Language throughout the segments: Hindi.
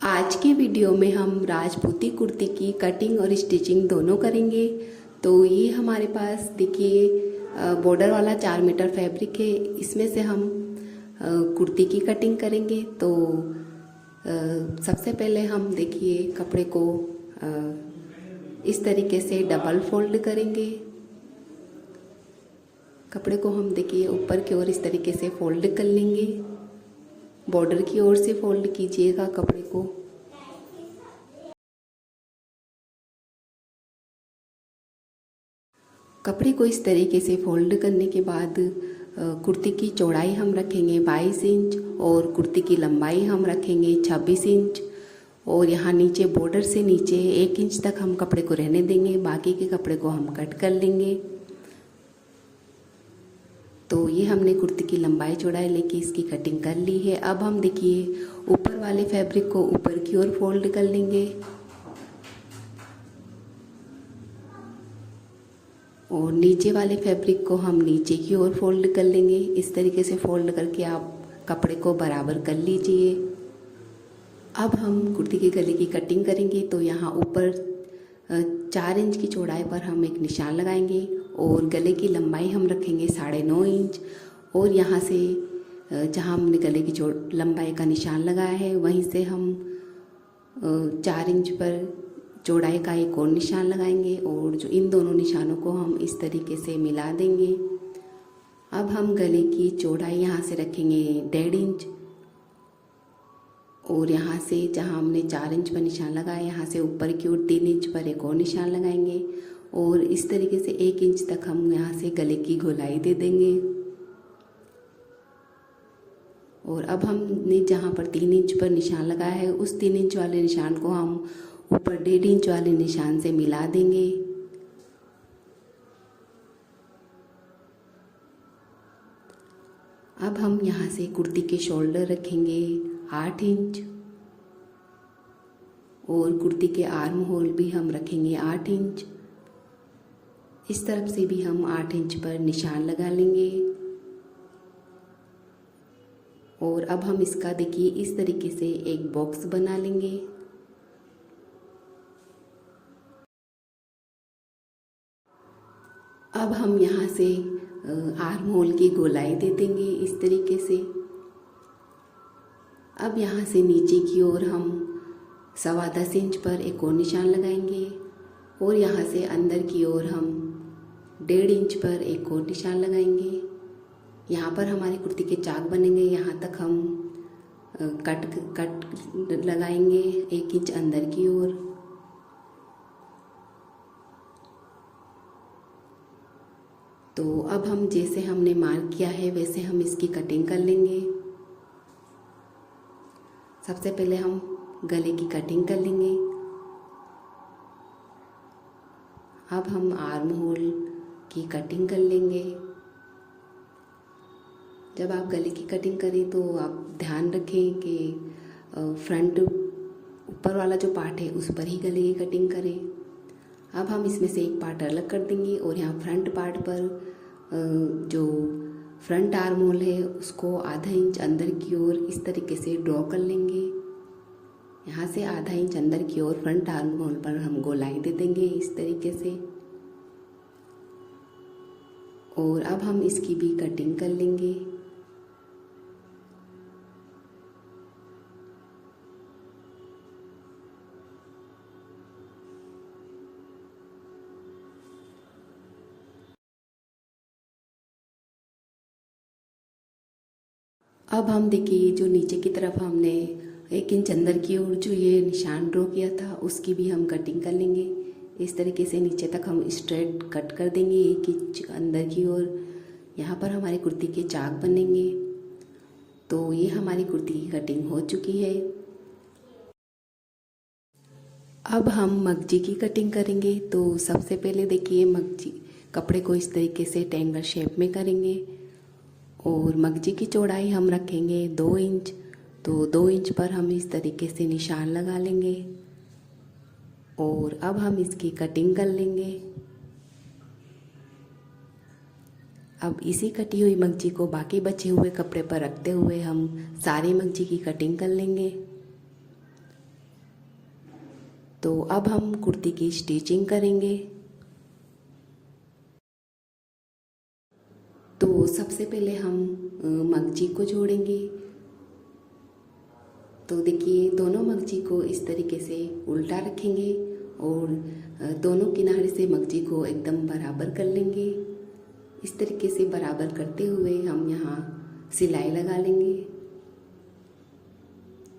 आज की वीडियो में हम राजपूती कुर्ती की कटिंग और स्टिचिंग दोनों करेंगे। तो ये हमारे पास देखिए बॉर्डर वाला 4 मीटर फैब्रिक है। इसमें से हम कुर्ती की कटिंग करेंगे। तो सबसे पहले हम देखिए कपड़े को इस तरीके से डबल फोल्ड करेंगे। कपड़े को हम देखिए ऊपर की ओर इस तरीके से फोल्ड कर लेंगे। बॉर्डर की ओर से फोल्ड कीजिएगा कपड़े को। कपड़े को इस तरीके से फोल्ड करने के बाद कुर्ती की चौड़ाई हम रखेंगे 22 इंच और कुर्ती की लंबाई हम रखेंगे 26 इंच। और यहाँ नीचे बॉर्डर से नीचे 1 इंच तक हम कपड़े को रहने देंगे, बाकी के कपड़े को हम कट कर लेंगे। तो ये हमने कुर्ती की लंबाई चौड़ाई लेके इसकी कटिंग कर ली है। अब हम देखिए ऊपर वाले फैब्रिक को ऊपर की ओर फोल्ड कर लेंगे और नीचे वाले फैब्रिक को हम नीचे की ओर फोल्ड कर लेंगे। इस तरीके से फोल्ड करके आप कपड़े को बराबर कर लीजिए। अब हम कुर्ती के गले की कटिंग करेंगे। तो यहाँ ऊपर 4 इंच की चौड़ाई पर हम एक निशान लगाएंगे और गले की लंबाई हम रखेंगे 9.5 इंच। और यहाँ से जहाँ हमने गले की लंबाई का निशान लगाया है वहीं से हम 4 इंच पर चौड़ाई का एक और निशान लगाएंगे और जो इन दोनों निशानों को हम इस तरीके से मिला देंगे। अब हम गले की चौड़ाई यहाँ से रखेंगे 1.5 इंच और यहाँ से जहाँ हमने 4 इंच पर निशान लगाया यहाँ से ऊपर की ओर 3 इंच पर एक और निशान लगाएंगे और इस तरीके से 1 इंच तक हम यहाँ से गले की गोलाई दे देंगे। और अब हमने जहाँ पर 3 इंच पर निशान लगाया है उस 3 इंच वाले निशान को हम ऊपर 1.5 इंच वाले निशान से मिला देंगे। अब हम यहाँ से कुर्ती के शोल्डर रखेंगे 8 इंच और कुर्ती के आर्म होल भी हम रखेंगे 8 इंच। इस तरफ से भी हम 8 इंच पर निशान लगा लेंगे। और अब हम इसका देखिए इस तरीके से एक बॉक्स बना लेंगे। अब हम यहाँ से आर्म होल की गोलाई दे देंगे इस तरीके से। अब यहाँ से नीचे की ओर हम 10.25 इंच पर एक और निशान लगाएंगे और यहाँ से अंदर की ओर हम 1.5 इंच पर एक और निशान लगाएंगे। यहाँ पर हमारी कुर्ती के चाक बनेंगे। यहाँ तक हम कट लगाएंगे 1 इंच अंदर की ओर। तो अब हम जैसे हमने मार्क किया है वैसे हम इसकी कटिंग कर लेंगे। सबसे पहले हम गले की कटिंग कर लेंगे। अब हम आर्म होल की कटिंग कर लेंगे। जब आप गले की कटिंग करें तो आप ध्यान रखें कि फ्रंट ऊपर वाला जो पार्ट है उस पर ही गले की कटिंग करें। अब हम इसमें से एक पार्ट अलग कर देंगे और यहाँ फ्रंट पार्ट पर जो फ्रंट आर्म होल है उसको आधा इंच अंदर की ओर इस तरीके से ड्रॉ कर लेंगे। यहाँ से आधा इंच अंदर की ओर फ्रंट आर्म होल पर हम गोलाई दे देंगे इस तरीके से। और अब हम इसकी भी कटिंग कर लेंगे। अब हम देखिए जो नीचे की तरफ हमने 1 इंच अंदर की ओर जो ये निशान ड्रॉ किया था उसकी भी हम कटिंग कर लेंगे। इस तरीके से नीचे तक हम स्ट्रेट कट कर देंगे 1 इंच अंदर की ओर। यहाँ पर हमारी कुर्ती के चाक बनेंगे। तो ये हमारी कुर्ती की कटिंग हो चुकी है। अब हम मगजी की कटिंग करेंगे। तो सबसे पहले देखिए मगजी कपड़े को इस तरीके से ट्रायंगल शेप में करेंगे और मगजी की चौड़ाई हम रखेंगे 2 इंच। तो 2 इंच पर हम इस तरीके से निशान लगा लेंगे और अब हम इसकी कटिंग कर लेंगे। अब इसी कटी हुई मगजी को बाकी बचे हुए कपड़े पर रखते हुए हम सारी मगजी की कटिंग कर लेंगे। तो अब हम कुर्ती की स्टिचिंग करेंगे। तो सबसे पहले हम मगजी को जोड़ेंगे। तो देखिए दोनों मगजी को इस तरीके से उल्टा रखेंगे और दोनों किनारे से मगजी को एकदम बराबर कर लेंगे। इस तरीके से बराबर करते हुए हम यहाँ सिलाई लगा लेंगे।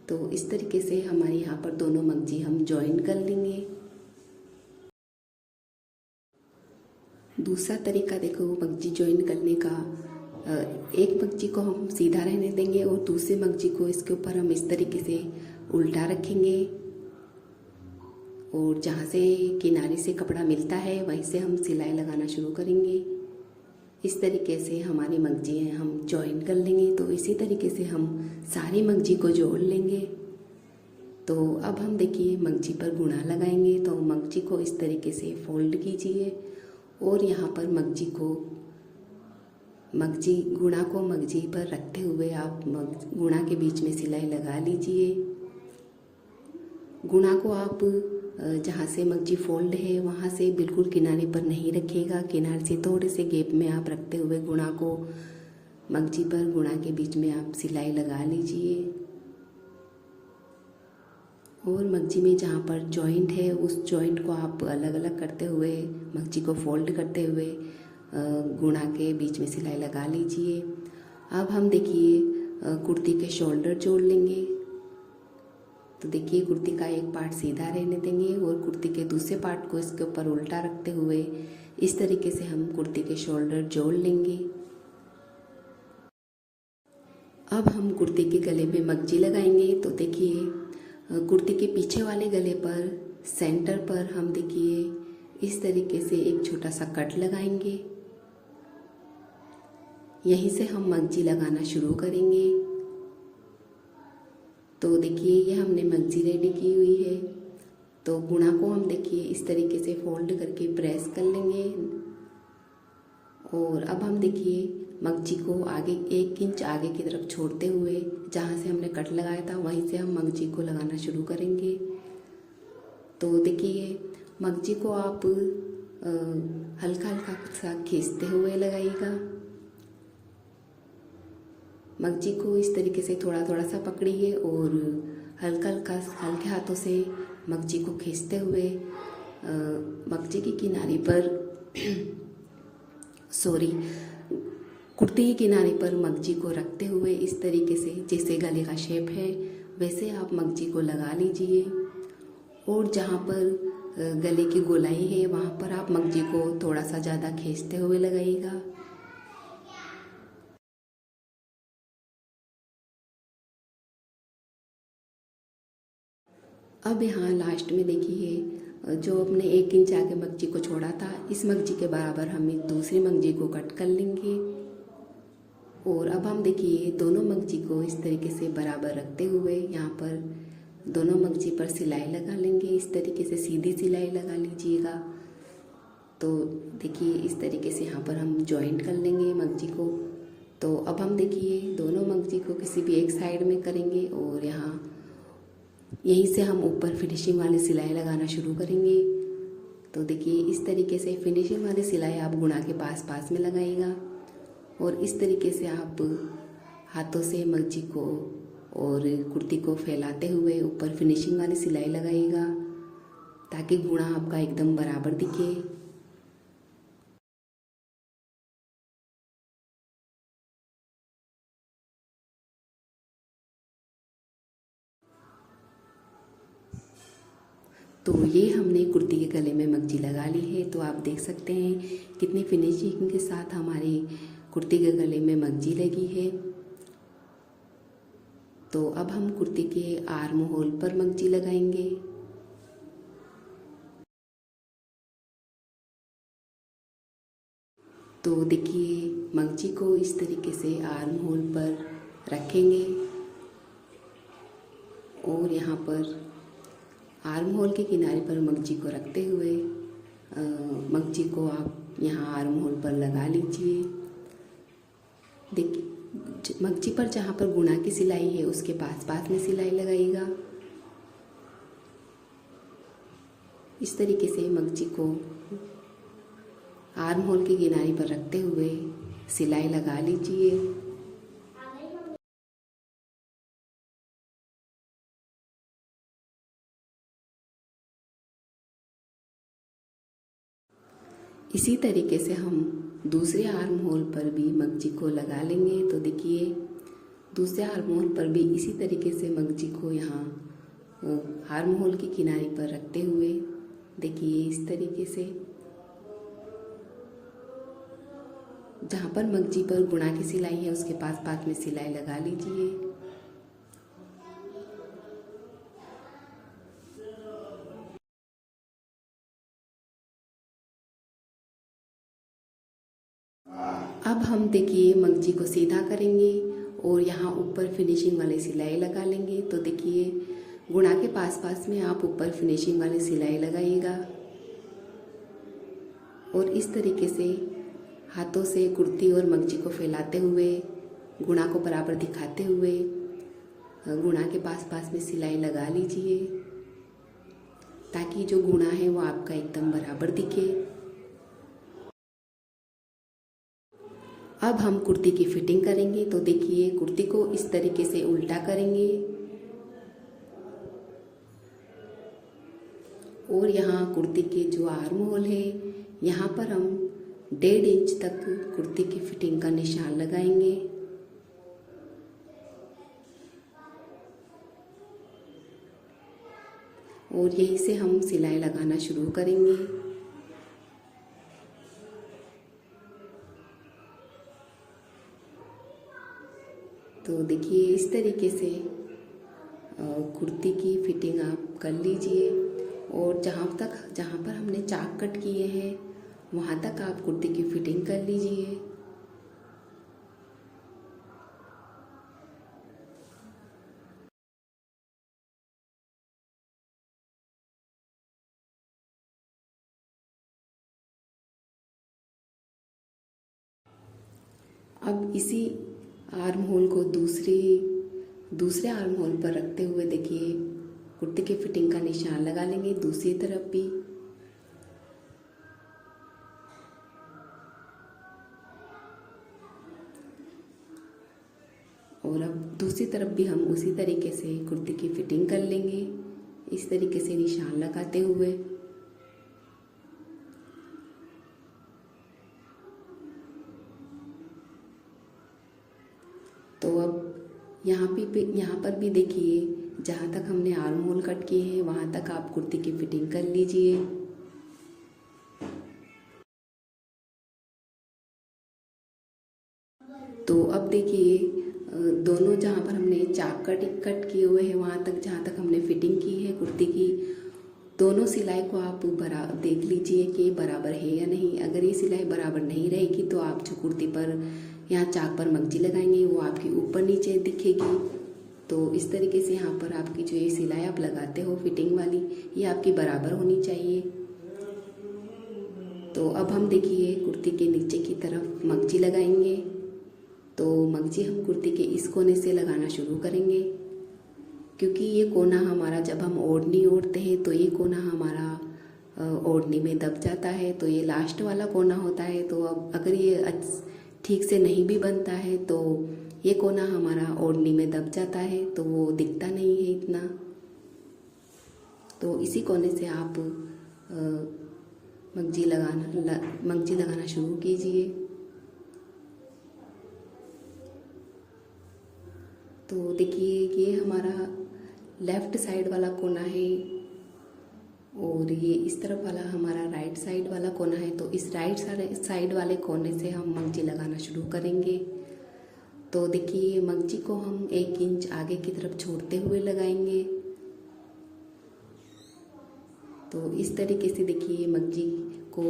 तो इस तरीके से हमारे यहाँ पर दोनों मगजी हम जॉइन कर लेंगे। दूसरा तरीका देखो मगजी जॉइन करने का, एक मगजी को हम सीधा रहने देंगे और दूसरे मगजी को इसके ऊपर हम इस तरीके से उल्टा रखेंगे और जहाँ से किनारे से कपड़ा मिलता है वहीं से हम सिलाई लगाना शुरू करेंगे। इस तरीके से हमारी मगजी हैं हम जॉइन कर लेंगे। तो इसी तरीके से हम सारी मगजी को जोड़ लेंगे। तो अब हम देखिए मगजी पर गुणा लगाएंगे। तो मगजी को इस तरीके से फोल्ड कीजिए और यहाँ पर गुणा को मगजी पर रखते हुए आप गुणा के बीच में सिलाई लगा लीजिए। गुणा को आप जहाँ से मगजी फोल्ड है वहाँ से बिल्कुल किनारे पर नहीं रखिएगा, किनारे से थोड़े से गैप में आप रखते हुए गुणा को मगजी पर गुणा के बीच में आप सिलाई लगा लीजिए। और मगजी में जहाँ पर जॉइंट है उस जॉइंट को आप अलग अलग करते हुए मगजी को फोल्ड करते हुए गुणा के बीच में सिलाई लगा लीजिए। अब हम देखिए कुर्ती के शोल्डर जोड़ लेंगे। तो देखिए कुर्ती का एक पार्ट सीधा रहने देंगे और कुर्ती के दूसरे पार्ट को इसके ऊपर उल्टा रखते हुए इस तरीके से हम कुर्ती के शोल्डर जोड़ लेंगे। अब हम कुर्ती के गले में मगजी लगाएंगे। तो देखिए कुर्ती के पीछे वाले गले पर सेंटर पर हम देखिए इस तरीके से एक छोटा सा कट लगाएंगे। यहीं से हम मगजी लगाना शुरू करेंगे। तो देखिए ये हमने मगजी रेडी की हुई है। तो गुणा को हम देखिए इस तरीके से फोल्ड करके प्रेस कर लेंगे और अब हम देखिए मगजी को आगे 1 इंच आगे की तरफ छोड़ते हुए जहाँ से हमने कट लगाया था वहीं से हम मगजी को लगाना शुरू करेंगे। तो देखिए मगजी को आप हल्का हल्का सा खींचते हुए लगाइएगा। मगजी को इस तरीके से थोड़ा थोड़ा सा पकड़िए और हल्के हाथों से मगजी को खींचते हुए मगजी की किनारे पर कुर्ती के किनारे पर मगजी को रखते हुए इस तरीके से जैसे गले का शेप है वैसे आप मगजी को लगा लीजिए। और जहाँ पर गले की गोलाई है वहाँ पर आप मगजी को थोड़ा सा ज़्यादा खींचते हुए लगाइएगा। अब यहाँ लास्ट में देखिए जो अपने 1 इंच आगे मगजी को छोड़ा था इस मगजी के बराबर हम एक दूसरी मगजी को कट कर लेंगे। और अब हम देखिए दोनों मगजी को इस तरीके से बराबर रखते हुए यहाँ पर दोनों मगजी पर सिलाई लगा लेंगे। इस तरीके से सीधी सिलाई लगा लीजिएगा। तो देखिए इस तरीके से यहाँ पर हम जॉइंट कर लेंगे मगजी को। तो अब हम देखिए दोनों मगजी को किसी भी एक साइड में करेंगे और यहीं से हम ऊपर फिनिशिंग वाली सिलाई लगाना शुरू करेंगे। तो देखिए इस तरीके से फिनिशिंग वाली सिलाई आप गुणा के पास में लगाइएगा और इस तरीके से आप हाथों से मगजी को और कुर्ती को फैलाते हुए ऊपर फिनिशिंग वाली सिलाई लगाइएगा ताकि गुणा आपका एकदम बराबर दिखे। तो ये हमने कुर्ती के गले में मगजी लगा ली है। तो आप देख सकते हैं कितनी फिनिशिंग के साथ हमारी कुर्ती के गले में मगजी लगी है। तो अब हम कुर्ती के आर्म होल पर मगजी लगाएंगे। तो देखिए मगजी को इस तरीके से आर्म होल पर रखेंगे और यहाँ पर आर्म होल के किनारे पर मगजी को रखते हुए मगजी को आप यहाँ आर्म होल पर लगा लीजिए। देखिए मगजी पर जहाँ पर गुणा की सिलाई है उसके पास में सिलाई लगाइएगा। इस तरीके से मगजी को आर्म होल की किनारे पर रखते हुए सिलाई लगा लीजिए। इसी तरीके से हम दूसरे आर्म होल पर भी मगजी को लगा लेंगे। तो देखिए दूसरे आर्म होल पर भी इसी तरीके से मगजी को यहाँ आर्म होल की किनारे पर रखते हुए देखिए इस तरीके से जहाँ पर मगजी पर गुणा की सिलाई है उसके पास पास में सिलाई लगा लीजिए। अब हम देखिए मगजी को सीधा करेंगे और यहाँ ऊपर फिनिशिंग वाली सिलाई लगा लेंगे। तो देखिए गुणा के पास पास में आप ऊपर फिनिशिंग वाली सिलाई लगाइएगा और इस तरीके से हाथों से कुर्ती और मगजी को फैलाते हुए गुणा को बराबर दिखाते हुए गुणा के पास पास में सिलाई लगा लीजिए ताकि जो गुणा है वो आपका एकदम बराबर दिखे। अब हम कुर्ती की फिटिंग करेंगे। तो देखिए कुर्ती को इस तरीके से उल्टा करेंगे और यहाँ कुर्ती के जो आर्म होल है यहाँ पर हम 1.5 इंच तक कुर्ती की फिटिंग का निशान लगाएंगे। और यहीं से हम सिलाई लगाना शुरू करेंगे। तो देखिए इस तरीके से कुर्ती की फिटिंग आप कर लीजिए और जहाँ पर हमने चाक कट किए हैं वहाँ तक आप कुर्ती की फिटिंग कर लीजिए। अब इसी आर्म होल को दूसरे आर्म होल पर रखते हुए देखिए कुर्ती की फिटिंग का निशान लगा लेंगे दूसरी तरफ भी। और अब दूसरी तरफ भी हम उसी तरीके से कुर्ती की फिटिंग कर लेंगे इस तरीके से निशान लगाते हुए। तो अब यहाँ पर भी देखिए जहाँ तक हमने आर्म होल कट किए हैं वहाँ तक आप कुर्ती की फिटिंग कर लीजिए। तो अब देखिए दोनों जहाँ पर हमने चाक कट किए हुए हैं वहाँ तक जहाँ तक हमने फिटिंग की है कुर्ती की दोनों सिलाई को आप देख लीजिए कि बराबर है या नहीं। अगर ये सिलाई बराबर नहीं रहेगी तो आप जो कुर्ती पर यहाँ चाक पर मगजी लगाएंगे वो आपकी ऊपर नीचे दिखेगी। तो इस तरीके से यहाँ पर आपकी जो ये सिलाई आप लगाते हो फिटिंग वाली ये आपकी बराबर होनी चाहिए। तो अब हम देखिए कुर्ती के नीचे की तरफ मगजी लगाएंगे। तो मगजी हम कुर्ती के इस कोने से लगाना शुरू करेंगे क्योंकि ये कोना हमारा जब हम ओढ़नी ओढ़ते हैं तो ये कोना हमारा ओढ़नी में दब जाता है। तो ये लास्ट वाला कोना होता है। तो अब अगर ये ठीक से नहीं भी बनता है तो ये कोना हमारा ओढ़नी में दब जाता है तो वो दिखता नहीं है इतना। तो इसी कोने से आप मगजी लगाना शुरू कीजिए। तो देखिए ये हमारा लेफ़्ट साइड वाला कोना है और ये इस तरफ वाला हमारा राइट साइड वाला कोना है। तो इस राइट साइड वाले कोने से हम मगजी लगाना शुरू करेंगे। तो देखिए मगजी को हम 1 इंच आगे की तरफ छोड़ते हुए लगाएंगे। तो इस तरीके से देखिए मगजी को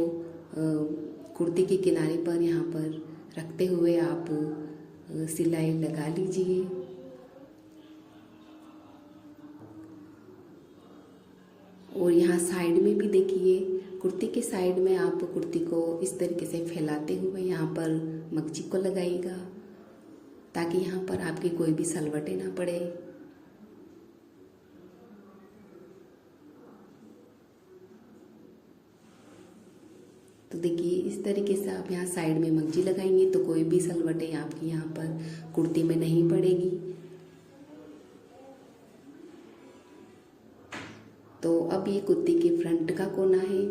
कुर्ती के किनारे पर यहाँ पर रखते हुए आप सिलाई लगा लीजिए। और यहाँ साइड में भी देखिए कुर्ती के साइड में आप कुर्ती को इस तरीके से फैलाते हुए यहाँ पर मगजी को लगाइएगा ताकि यहाँ पर आपकी कोई भी सलवटें ना पड़े। तो देखिए इस तरीके से आप यहाँ साइड में मगजी लगाएंगे तो कोई भी सलवटें आपकी यहाँ पर कुर्ती में नहीं पड़ेगी। तो अब ये कुर्ती के फ्रंट का कोना है,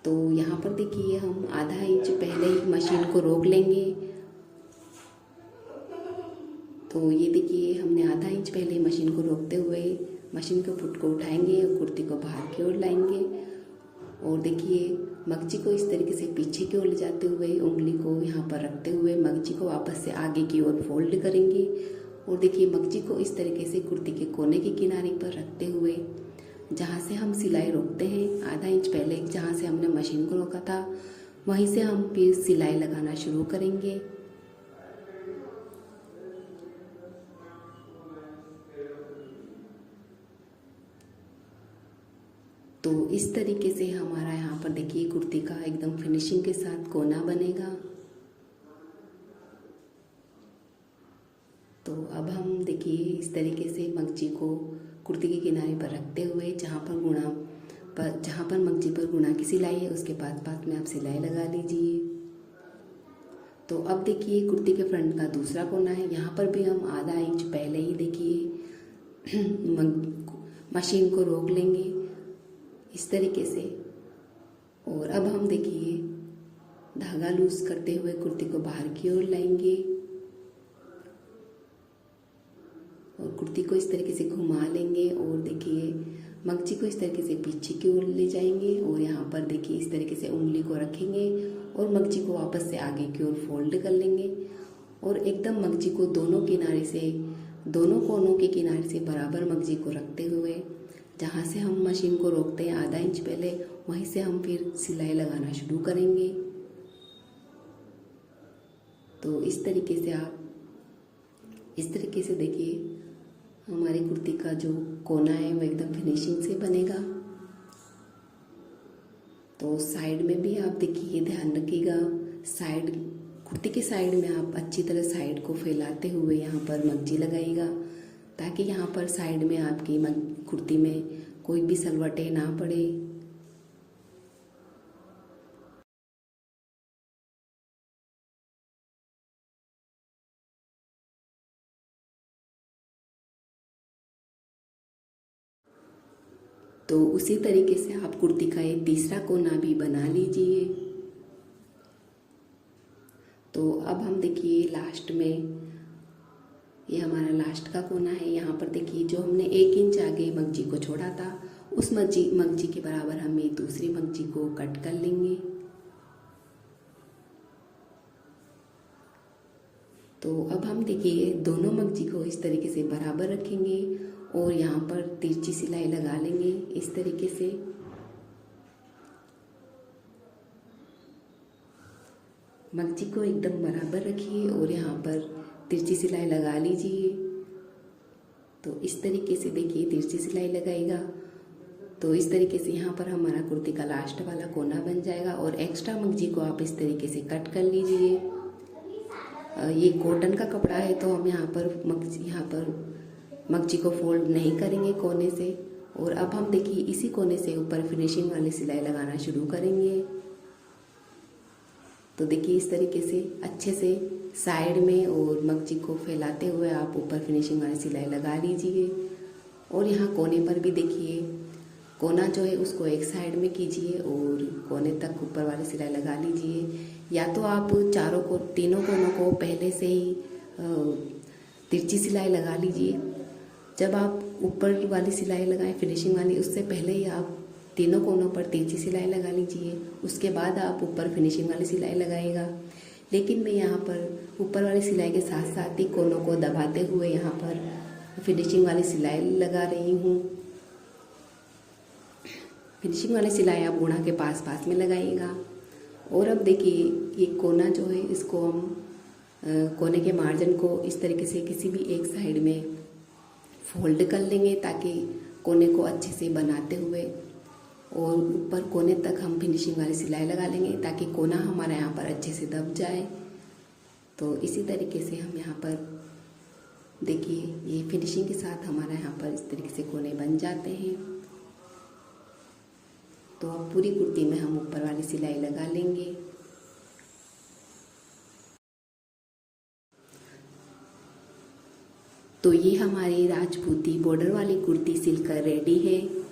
तो यहाँ पर देखिए हम आधा इंच पहले ही मशीन को रोक लेंगे। तो ये देखिए हमने आधा इंच पहले मशीन को रोकते हुए मशीन के फुट को उठाएंगे और कुर्ती को बाहर की ओर लाएंगे। और देखिए मगजी को इस तरीके से पीछे की ओर ले जाते हुए उंगली को यहाँ पर रखते हुए मगजी को वापस से आगे की ओर फोल्ड करेंगे। और देखिए मगजी को इस तरीके से कुर्ती के कोने के किनारे पर रखते हुए जहाँ से हम सिलाई रोकते हैं आधा इंच पहले जहाँ से हमने मशीन को रोका था वहीं से हम फिर सिलाई लगाना शुरू करेंगे। तो इस तरीके से हमारा यहाँ पर देखिए कुर्ती का एकदम फिनिशिंग के साथ कोना बनेगा। तो अब हम देखिए इस तरीके से मगजी को कुर्ती के किनारे पर रखते हुए जहाँ पर मगजी पर गुणा की सिलाई है उसके पास में आप सिलाई लगा लीजिए। तो अब देखिए कुर्ती के फ्रंट का दूसरा कोना है, यहाँ पर भी हम आधा इंच पहले ही देखिए मशीन को रोक लेंगे इस तरीके से। और अब हम देखिए धागा लूज करते हुए कुर्ती को बाहर की ओर लाएंगे और कुर्ती को इस तरीके से घुमा लेंगे और देखिए मगजी को इस तरीके से पीछे की ओर ले जाएंगे और यहाँ पर देखिए इस तरीके से उंगली को रखेंगे और मगजी को वापस से आगे की ओर फोल्ड कर लेंगे और एकदम मगजी को दोनों कोनों के किनारे से बराबर मगजी को रखते हुए जहाँ से हम मशीन को रोकते हैं आधा इंच पहले वहीं से हम फिर सिलाई लगाना शुरू करेंगे। तो इस तरीके से देखिए हमारी कुर्ती का जो कोना है वो एकदम फिनिशिंग से बनेगा। तो साइड में भी आप देखिए ध्यान रखिएगा, कुर्ती के साइड में आप अच्छी तरह साइड को फैलाते हुए यहाँ पर मगजी लगाइएगा ताकि यहाँ पर साइड में आपकी कुर्ती में कोई भी सलवटें ना पड़े। तो उसी तरीके से आप कुर्ती का एक तीसरा कोना भी बना लीजिए। तो अब हम देखिए लास्ट में ये हमारा लास्ट का कोना है, यहाँ पर देखिए जो हमने 1 इंच आगे मगजी को छोड़ा था उस मगजी के बराबर हम ये दूसरी मगजी को कट कर लेंगे। तो अब हम देखिए दोनों मगजी को इस तरीके से बराबर रखेंगे और यहाँ पर तिरछी सिलाई लगा लेंगे इस तरीके से। मगजी को एकदम बराबर रखिए और यहाँ पर तिरछी सिलाई लगा लीजिए। तो इस तरीके से देखिए तिरछी सिलाई लगाएगा तो इस तरीके से यहाँ पर हमारा कुर्ती का लास्ट वाला कोना बन जाएगा और एक्स्ट्रा मगजी को आप इस तरीके से कट कर लीजिए। ये कॉटन का कपड़ा है तो हम यहाँ पर मगजी को फोल्ड नहीं करेंगे कोने से। और अब हम देखिए इसी कोने से ऊपर फिनिशिंग वाली सिलाई लगाना शुरू करेंगे। तो देखिए इस तरीके से अच्छे से साइड में और मगजी को फैलाते हुए आप ऊपर फिनिशिंग वाली सिलाई लगा लीजिए। और यहाँ कोने पर भी देखिए कोना जो है उसको एक साइड में कीजिए और कोने तक ऊपर वाली सिलाई लगा लीजिए। या तो आप तीनों कोनों को पहले से ही तिरछी सिलाई लगा लीजिए। जब आप ऊपर वाली सिलाई लगाएं फिनिशिंग वाली उससे पहले ही आप तीनों कोनों पर तिरछी सिलाई लगा लीजिए, उसके बाद आप ऊपर फिनिशिंग वाली सिलाई लगाइएगा। लेकिन मैं यहाँ पर ऊपर वाली सिलाई के साथ साथ ही कोनों को दबाते हुए यहाँ पर फिनिशिंग वाली सिलाई लगा रही हूँ। फिनिशिंग वाली सिलाई आप गुणा के पास में लगाइएगा। और अब देखिए ये कोना जो है इसको हम कोने के मार्जिन को इस तरीके से किसी भी एक साइड में फोल्ड कर लेंगे ताकि कोने को अच्छे से बनाते हुए और ऊपर कोने तक हम फिनिशिंग वाली सिलाई लगा लेंगे ताकि कोना हमारा यहाँ पर अच्छे से दब जाए। तो इसी तरीके से हम यहाँ पर देखिए ये फिनिशिंग के साथ हमारा यहाँ पर इस तरीके से कोने बन जाते हैं। तो अब पूरी कुर्ती में हम ऊपर वाली सिलाई लगा लेंगे। तो ये हमारी राजपूती बॉर्डर वाली कुर्ती सिलकर रेडी है।